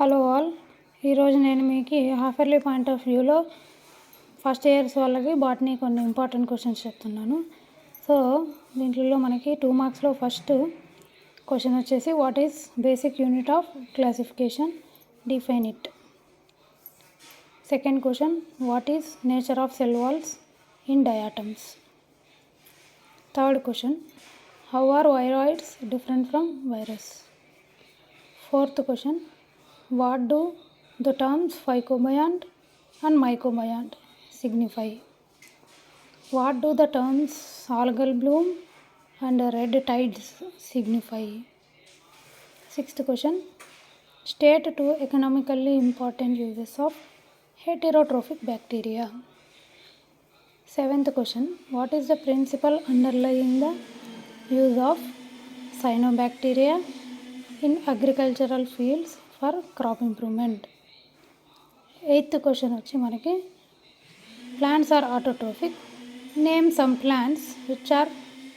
Hello all, ఈరోజు నేను మీకు హాఫ్ ఇయర్లీ పాయింట్ ఆఫ్ వ్యూలో ఫస్ట్ ఇయర్స్ వాళ్ళకి బాటనీ కొన్ని ఇంపార్టెంట్ క్వశ్చన్స్ చెప్తున్నాను. సో దీంట్లో మనకి 2 మార్క్స్లో ఫస్ట్ క్వశ్చన్ వచ్చేసి what is basic unit of classification, define it. Second question what is nature of cell walls in diatoms. Third question how are viroids different from virus. Fourth question, what do the terms phycobiont and mycobiont signify? What do the terms algal bloom and red tides signify? Sixth question, state 2 economically important uses of heterotrophic bacteria. Seventh question, what is the principle underlying the use of cyanobacteria in agricultural fields for crop improvement. Eighth question వచ్చి మనకి plants are autotrophic. Name some plants which are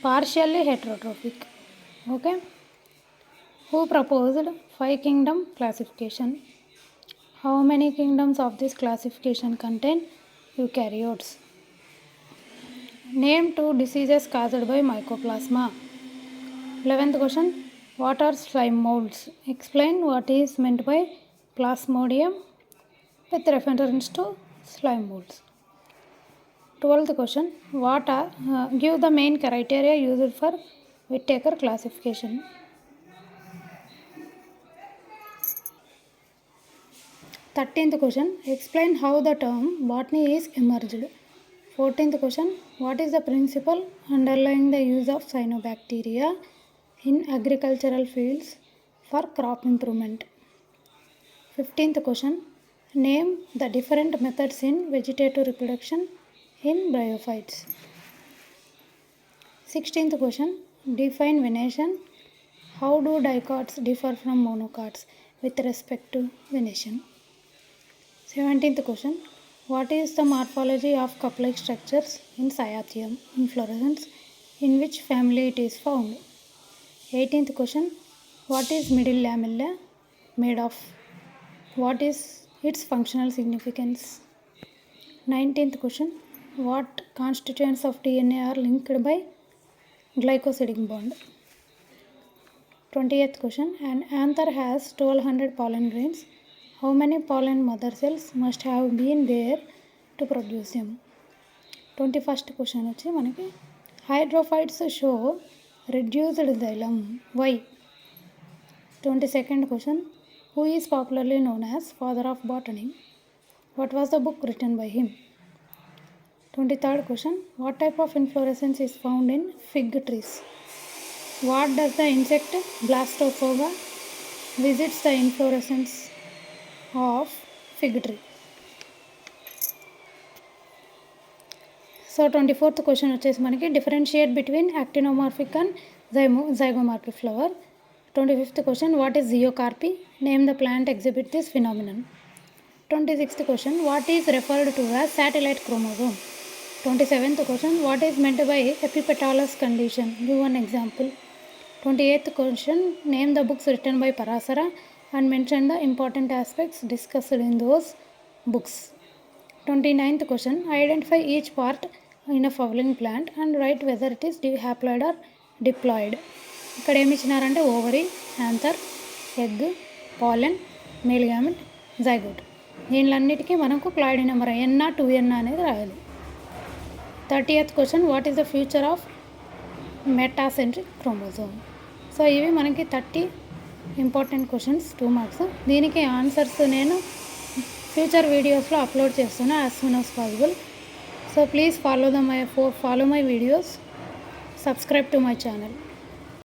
partially heterotrophic. Okay. Who proposed 5 kingdom classification? How many kingdoms of this classification contain eukaryotes? Name 2 diseases caused by mycoplasma. 11th question, what are slime molds? Explain what is meant by plasmodium with reference to slime molds. 12th question, what are give the main criteria used for Whittaker classification. 13th question, explain how the term botany is emerged. 14th question, what is the principle underlying the use of cyanobacteria in agricultural fields for crop improvement. 15th question, name the different methods in vegetative reproduction in bryophytes. 16th question, define venation. How do dicots differ from monocots with respect to venation? 17th question, what is the morphology of cup-like structures in Cyathium inflorescence, in which family it is found? 18th question, what is middle lamella made of? What is its functional significance? 19th question, what constituents of DNA are linked by glycosidic bond? 20th question, an anther has 1200 pollen grains. How many pollen mother cells must have been there to produce them? 21st question వచ్చి మనకి hydrophytes show reduced xylem. Why? 22nd question, who is popularly known as father of botany? What was the book written by him? 23rd question, what type of inflorescence is found in fig trees? What does the insect Blastophoga visits the inflorescence of fig tree? So 24th question వచ్చేసి మనకి differentiate between actinomorphic and zygomorphic flower. 25th question, what is geocarpy? Name the plant exhibit this phenomenon. 26th question, what is referred to as satellite chromosome. 27th question, what is meant by epipetalous condition? Give one example. 28th question, name the books written by Parashara and mention the important aspects discussed in those books. 29th question, identify each part in a flowering plant and write whether it is haploid or diploid. ఇక్కడ ఏమి ఇచ్చినారంటే ovary, anther, egg, pollen, male gamete, zygote. దీనిలన్నిటికీ మనకు ploidy number n or 2n అనేది రాయాలి. 30th question, what is the feature of metacentric chromosome. So ఇవి మనకి 30 important questions 2 marks. దీనికి ఆన్సర్స్ నేను ఫ్యూచర్ వీడియోస్లో అప్లోడ్ చేస్తున్నా as soon as possible. So please follow my videos, subscribe to my channel.